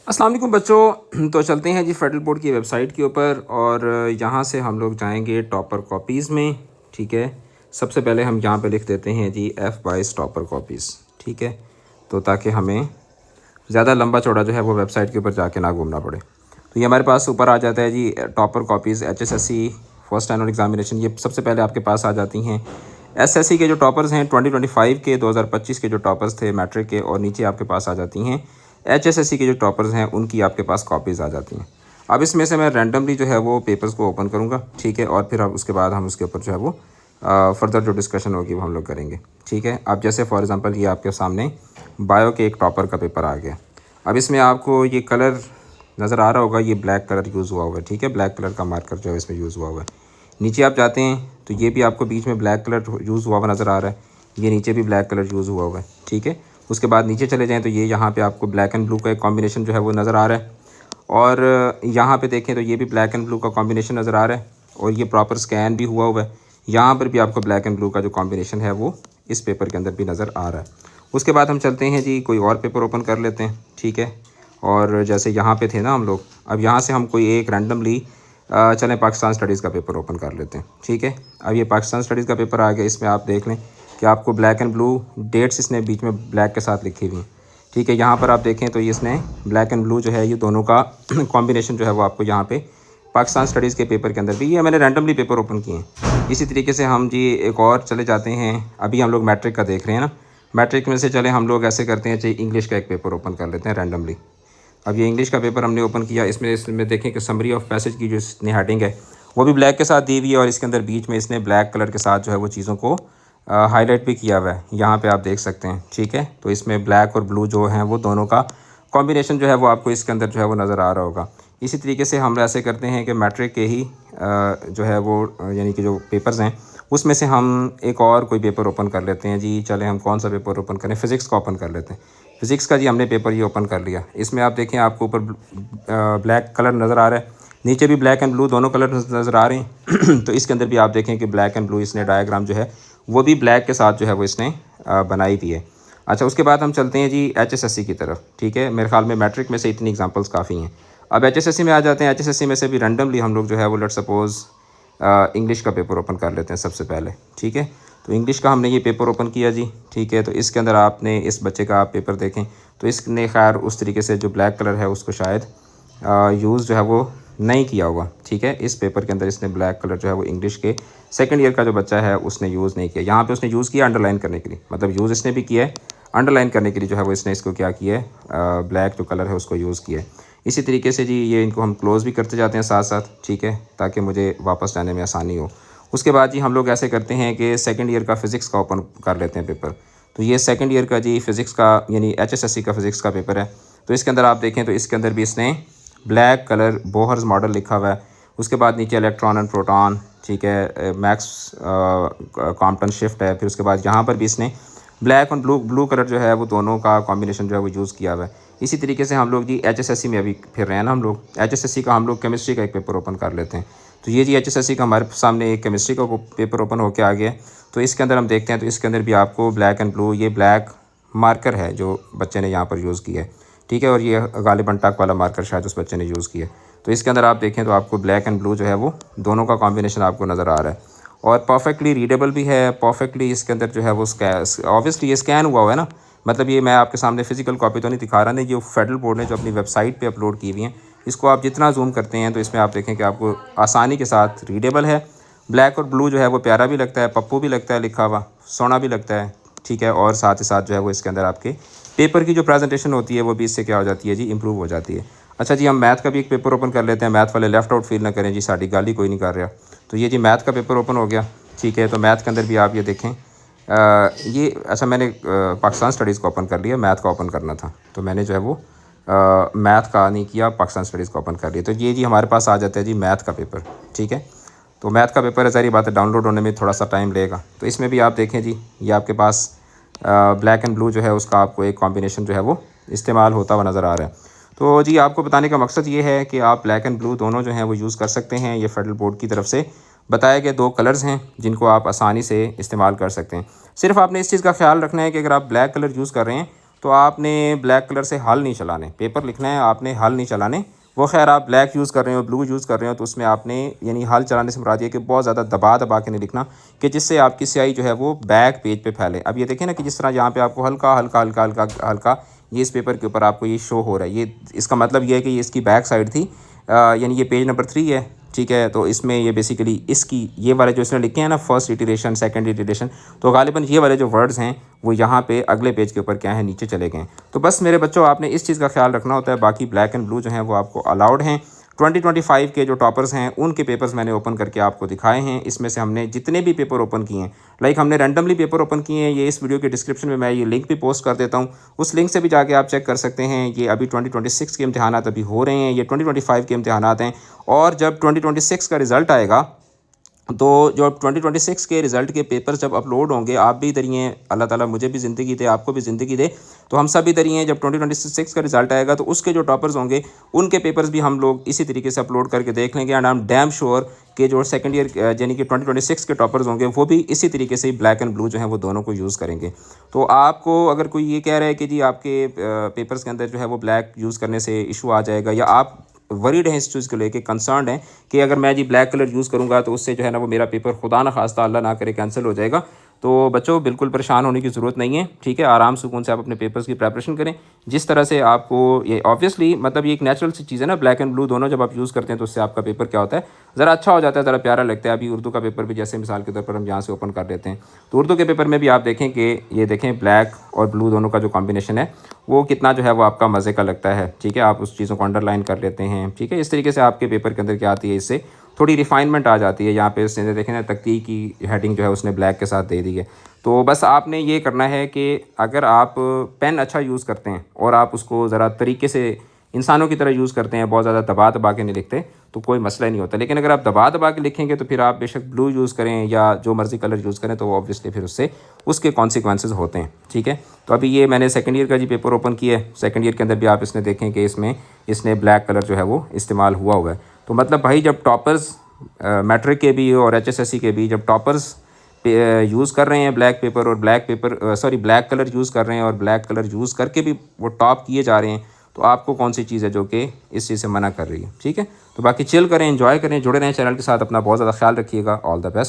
अस्सलाम वालेकुम बच्चों। तो चलते हैं जी फेडरल बोर्ड की वेबसाइट के ऊपर और यहाँ से हम लोग जाएंगे टॉपर कॉपीज़ में। ठीक है, सबसे पहले हम यहाँ पे लिख देते हैं जी F22 टॉपर कॉपीज़। ठीक है, तो ताकि हमें ज़्यादा लंबा चौड़ा जो है वो वेबसाइट के ऊपर जाके ना घूमना पड़े। तो ये हमारे पास ऊपर आ जाता है जी topper copies HSSC first annual examination. ये सबसे पहले आपके पास आ जाती हैं। SSC के जो टॉपर्स हैं 2025 के 2025 के जो टॉपर्स थे मैट्रिक के, और नीचे आपके पास आ जाती हैं HSSC के जो टॉपर्स हैं उनकी आपके पास कॉपीज़ आ जाती हैं। अब इसमें से मैं रैंडमली जो है वो पेपर्स को ओपन करूँगा। ठीक है, और फिर अब उसके बाद हम उसके ऊपर जो है वो फर्दर जो डिस्कशन होगी वो हम लोग करेंगे। ठीक है, अब जैसे फॉर एग्ज़ाम्पल ये आपके सामने बायो के एक टॉपर का पेपर आ गया। अब इसमें आपको ये कलर नज़र आ रहा होगा, ये ब्लैक कलर यूज़ हुआ हुआ है। ठीक है, ब्लैक कलर का मार्कर जो है इसमें यूज़ हुआ हुआ है। नीचे आप जाते हैं तो ये भी आपको बीच में ब्लैक कलर यूज़ हुआ हुआ नज़र आ रहा है। ये नीचे भी ब्लैक कलर यूज़ हुआ हुआ है। ठीक है, उसके बाद नीचे चले जाएँ तो ये यहाँ पे आपको ब्लैक एंड ब्लू का एक कॉम्बिनेशन जो है वो नज़र आ रहा है। और यहाँ पे देखें तो ये भी ब्लैक एंड ब्लू का कॉम्बिनेशन नज़र आ रहा है, और ये प्रॉपर स्कैन भी हुआ हुआ है। यहाँ पर भी आपको ब्लैक एंड ब्लू का जो कॉम्बिनेशन है वो इस पेपर के अंदर भी नज़र आ रहा है। उसके बाद हम चलते हैं जी कोई और पेपर ओपन कर लेते हैं। ठीक है, और जैसे यहाँ पे थे ना हम लोग, अब यहाँ से हम कोई एक रैंडमली चलें पाकिस्तान स्टडीज़ का पेपर ओपन कर लेते हैं। ठीक है, अब ये पाकिस्तान स्टडीज़ का पेपर आ गया। इसमें आप देख लें कि आपको ब्लैक एंड ब्लू डेट्स इसने बीच में ब्लैक के साथ लिखी हुई हैं। ठीक है, यहाँ पर आप देखें तो इसने ब्लैक एंड ब्लू जो है ये दोनों का कॉम्बिनेशन जो है वो आपको यहाँ पे पाकिस्तान स्टडीज़ के पेपर के अंदर भी, ये मैंने रैंडमली पेपर ओपन किए हैं। इसी तरीके से हम जी एक और चले जाते हैं। अभी हम लोग मैट्रिक का देख रहे हैं ना, मैट्रिक में से चले हम लोग ऐसे करते हैं, चाहिए इंग्लिश का एक पेपर ओपन कर लेते हैं रैंडमली। अब ये इंग्लिश का पेपर हमने ओपन किया। इसमें देखें कि समरी ऑफ पैसेज की जो इसने हेडिंग है वो भी ब्लैक के साथ दी हुई है, और इसके अंदर बीच में इसने ब्लैक कलर के साथ जो है वो चीज़ों को हाईलाइट भी किया हुआ है। यहाँ पे आप देख सकते हैं। ठीक है, तो इसमें ब्लैक और ब्लू जो हैं वो दोनों का कॉम्बिनेशन जो है वो आपको इसके अंदर जो है वो नज़र आ रहा होगा। इसी तरीके से हम ऐसे करते हैं कि मैट्रिक के ही जो है वो यानी कि जो पेपर्स हैं उसमें से हम एक और कोई पेपर ओपन कर लेते हैं जी। चले हम कौन सा पेपर ओपन करें, फ़िज़िक्स का ओपन कर लेते हैं। फ़िज़िक्स का जी हमने पेपर ये ओपन कर लिया। इसमें आप देखें आपको ऊपर ब्लैक कलर नज़र आ रहा है, नीचे भी ब्लैक एंड ब्लू दोनों कलर नज़र आ रहे हैं। तो इसके अंदर भी आप देखें कि ब्लैक एंड ब्लू इसने डायग्राम जो है वो भी ब्लैक के साथ जो है वो इसने बनाई थी है। अच्छा, उसके बाद हम चलते हैं जी HSSC की तरफ। ठीक है, मेरे ख्याल में मैट्रिक में से इतनी एग्जांपल्स काफ़ी हैं। अब HSSC में आ जाते हैं। HSSC में से भी रैंडमली हम लोग जो है वो लेट्स सपोज़ इंग्लिश का पेपर ओपन कर लेते हैं सबसे पहले। ठीक है, तो इंग्लिश का हमने ये पेपर ओपन किया जी। ठीक है, तो इसके अंदर आपने इस बच्चे का आप पेपर देखें तो इसने खैर उस तरीके से जो ब्लैक कलर है उसको शायद यूज़ जो है वो नहीं किया होगा। ठीक है, इस पेपर के अंदर इसने ब्लैक कलर जो है वो इंग्लिश के सेकंड ईयर का जो बच्चा है उसने यूज़ नहीं किया। यहाँ पे उसने यूज़ किया अंडरलाइन करने के लिए, मतलब यूज़ इसने भी किया है, अंडरलाइन करने के लिए जो है वो इसने इसको क्या किया है, ब्लैक जो कलर है उसको यूज़ किया है। इसी तरीके से जी ये इनको हम क्लोज़ भी करते जाते हैं साथ साथ। ठीक है, ताकि मुझे वापस जाने में आसानी हो। उसके बाद जी हम लोग ऐसे करते हैं कि सेकंड ईयर का फ़िज़िक्स का ओपन कर लेते हैं पेपर। तो ये सेकंड ईयर का जी फ़िज़िक्स का यानी HSSC का फ़िज़िक्स का पेपर है। तो इसके अंदर आप देखें तो इसके अंदर भी इसने ब्लैक कलर बोहर्स मॉडल लिखा हुआ है। उसके बाद नीचे इलेक्ट्रॉन एंड प्रोटॉन, ठीक है, मैक्स कॉम्पटन शिफ्ट है। फिर उसके बाद यहाँ पर भी इसने ब्लैक और ब्लू कलर जो है वो दोनों का कॉम्बिनेशन जो है वो यूज़ किया हुआ है। इसी तरीके से हम लोग जी HSSC में अभी फिर रहे हैं ना हम लोग, HSSC का हम लोग केमिस्ट्री का एक पेपर ओपन कर लेते हैं। तो ये जी HSSC का हमारे सामने एक केमिस्ट्री का पेपर ओपन होकर आ गया। तो इसके अंदर हम देखते हैं तो इसके अंदर भी आपको ब्लैक एंड ब्लू, ये ब्लैक मार्कर है जो बच्चे ने यहाँ पर यूज़ किया है। ठीक है, और ये गालिबन टक वाला मार्कर शायद उस बच्चे ने यूज़ किया। तो इसके अंदर आप देखें तो आपको ब्लैक एंड ब्लू जो है वो दोनों का कॉम्बिनेशन आपको नज़र आ रहा है, और परफेक्टली रीडेबल भी है। परफेक्टली इसके अंदर जो है वो ऑब्वियसली ये स्कैन हुआ है ना, मतलब ये मैं आपके सामने फिजिकल कॉपी तो नहीं दिखा रहा, नहीं, जो फेडरल बोर्ड ने जो अपनी वेबसाइट पे अपलोड की हुई हैं, इसको आप जितना जूम करते हैं तो इसमें आप देखें कि आपको आसानी के साथ रीडेबल है। ब्लैक और ब्लू जो है वो प्यारा भी लगता है, पप्पू भी लगता है लिखा हुआ, सोना भी लगता है। ठीक है, और साथ ही साथ जो है वो इसके अंदर आपके पेपर की जो प्रेजेंटेशन होती है वो भी इससे क्या हो जाती है जी, इंप्रूव हो जाती है। अच्छा जी, हम मैथ का भी एक पेपर ओपन कर लेते हैं। मैथ वाले लेफ्ट आउट फील ना करें जी, साड़ी गाली कोई नहीं कर रहा। तो ये जी मैथ का पेपर ओपन हो गया। ठीक है, तो मैथ के अंदर भी आप ये देखें, ये अच्छा मैंने पाकिस्तान स्टडीज़ को ओपन कर लिया, मैथ का ओपन करना था तो मैंने जो है वो मैथ का नहीं किया, पाकिस्तान स्टडीज़ को ओपन कर लिया। तो ये जी हमारे पास आ जाता है जी मैथ का पेपर। ठीक है, तो मैथ का पेपर है, सारी बात है, डाउनलोड होने में थोड़ा सा टाइम लगेगा। तो इसमें भी आप देखें जी, ये आपके पास ब्लैक एंड ब्लू जो है उसका आपको एक कॉम्बिनेशन जो है वो इस्तेमाल होता हुआ नज़र आ रहा है। तो जी आपको बताने का मकसद ये है कि आप ब्लैक एंड ब्लू दोनों जो हैं वो यूज़ कर सकते हैं। ये फेडरल बोर्ड की तरफ से बताए गए दो कलर्स हैं जिनको आप आसानी से इस्तेमाल कर सकते हैं। सिर्फ आपने इस चीज़ का ख्याल रखना है कि अगर आप ब्लैक कलर यूज़ कर रहे हैं तो आपने ब्लैक कलर से हल नहीं चलाने, पेपर लिखना है आपने, हल नहीं चलाने। वो खैर आप ब्लैक यूज़ कर रहे हो, ब्लू यूज़ कर रहे हो, तो उसमें आपने यानी हल चलाने से मुराद ये कि बहुत ज़्यादा दबा दबा के नहीं लिखना कि जिससे आपकी स्याही जो है वो बैक पेज पे फैले। अब ये देखें ना कि जिस तरह यहाँ पे आपको हल्का हल्का हल्का हल्का हल्का ये इस पेपर के ऊपर आपको ये शो हो रहा है, ये इसका मतलब ये है कि ये इसकी बैक साइड थी, यानी ये पेज नंबर 3 है, ठीक है। तो इसमें ये बेसिकली इसकी ये वाले जो इसने लिखे हैं ना, फर्स्ट इटरेशन सेकंड इटरेशन, तो गालिबन ये वाले जो वर्ड्स हैं वो यहाँ पे अगले पेज के ऊपर क्या है, नीचे चले गए। तो बस मेरे बच्चों आपने इस चीज़ का ख्याल रखना होता है। बाकी ब्लैक एंड ब्लू जो हैं वो आपको अलाउड हैं। 2025 के जो टॉपर्स हैं उनके पेपर्स मैंने ओपन करके आपको दिखाए हैं। इसमें से हमने जितने भी पेपर ओपन किए हैं, लाइक हमने रैंडमली पेपर ओपन किए हैं, ये इस वीडियो के डिस्क्रिप्शन में मैं ये लिंक भी पोस्ट कर देता हूँ, उस लिंक से भी जाके आप चेक कर सकते हैं। ये अभी 2026 के इम्तिहानात अभी हो रहे हैं, ये 2025 के इम्तिहानात हैं। और जब 2026 का रिज़ल्ट आएगा तो जो 2026 के रिज़ल्ट के पेपर जब अपलोड होंगे, आप भी इधर ही हैं, अल्लाह ताला मुझे भी ज़िंदगी दे, आपको भी ज़िंदगी दे, तो हम सब इधर ही हैं। जब 2026 का रिज़ल्ट आएगा तो उसके जो टॉपर्स होंगे उनके पेपर्स भी हम लोग इसी तरीके से अपलोड करके देख लेंगे। And I am damn sure कि जो सेकंड ईयर यानी कि 2026 के टॉपर्स होंगे वो भी इसी तरीके से ब्लैक एंड ब्लू जो है वो दोनों को यूज़ करेंगे। तो आपको अगर कोई ये कह रहा है कि जी आपके पेपर्स के अंदर जो है वो ब्लैक यूज़ करने से इशू आ जाएगा, या आप वरीड हैं इस चीज़ को लेके, कंसर्न है कि अगर मैं जी ब्लैक कलर यूज़ करूँगा तो उससे जो है ना वो मेरा पेपर खुदा ना खास्ता अल्लाह ना करे कैंसिल हो जाएगा, तो बच्चों बिल्कुल परेशान होने की ज़रूरत नहीं है, ठीक है। आराम सुकून से आप अपने पेपर्स की प्रेपरेशन करें जिस तरह से आपको ये ऑब्वियसली मतलब ये एक नेचुरल सी चीज़ है ना, ब्लैक एंड ब्लू दोनों जब आप यूज़ करते हैं तो उससे आपका पेपर क्या होता है, ज़रा अच्छा हो जाता है, ज़रा प्यारा लगता है। अभी उर्दू का पेपर भी जैसे मिसाल के तौर पर हम यहाँ से ओपन कर लेते हैं, तो उर्दू के पेपर में भी आप देखें कि ये देखें ब्लैक और ब्लू दोनों का जो कॉम्बिनेशन है वो कितना जो है वो आपका मज़े का लगता है, ठीक है। आप उस चीज़ों को अंडरलाइन कर लेते हैं, ठीक है। इस तरीके से आपके पेपर के अंदर क्या आती है, इससे थोड़ी रिफाइनमेंट आ जाती है। यहाँ पे उसने देखें ना तकती की हेडिंग जो है उसने ब्लैक के साथ दे दी है। तो बस आपने ये करना है कि अगर आप पेन अच्छा यूज़ करते हैं और आप उसको ज़रा तरीके से इंसानों की तरह यूज़ करते हैं, बहुत ज़्यादा दबा दबा के नहीं लिखते, तो कोई मसला नहीं होता। लेकिन अगर आप दबा दबा के लिखेंगे तो फिर आप बेशक ब्लू यूज़ करें या जो मर्ज़ी कलर यूज़ करें, तो ऑब्वियसली फिर उससे उसके कॉन्सिक्वेंसेस होते हैं, ठीक है। तो अभी ये मैंने सेकंड ईयर का जी पेपर ओपन किया है। सेकंड ईयर के अंदर भी आप इसने देखें कि इसने ब्लैक कलर जो है वो इस्तेमाल हुआ है। तो मतलब भाई जब टॉपर्स मैट्रिक के भी और HSSC के भी जब टॉपर्स यूज़ कर रहे हैं ब्लैक पेपर और ब्लैक कलर यूज़ कर रहे हैं और ब्लैक कलर यूज़ करके भी वो टॉप किए जा रहे हैं, तो आपको कौन सी चीज़ है जो कि इस चीज़ से मना कर रही है, ठीक है। तो बाकी चिल करें, एंजॉय करें, जुड़े रहें चैनल के साथ, अपना बहुत ज़्यादा ख्याल रखिएगा। All the best.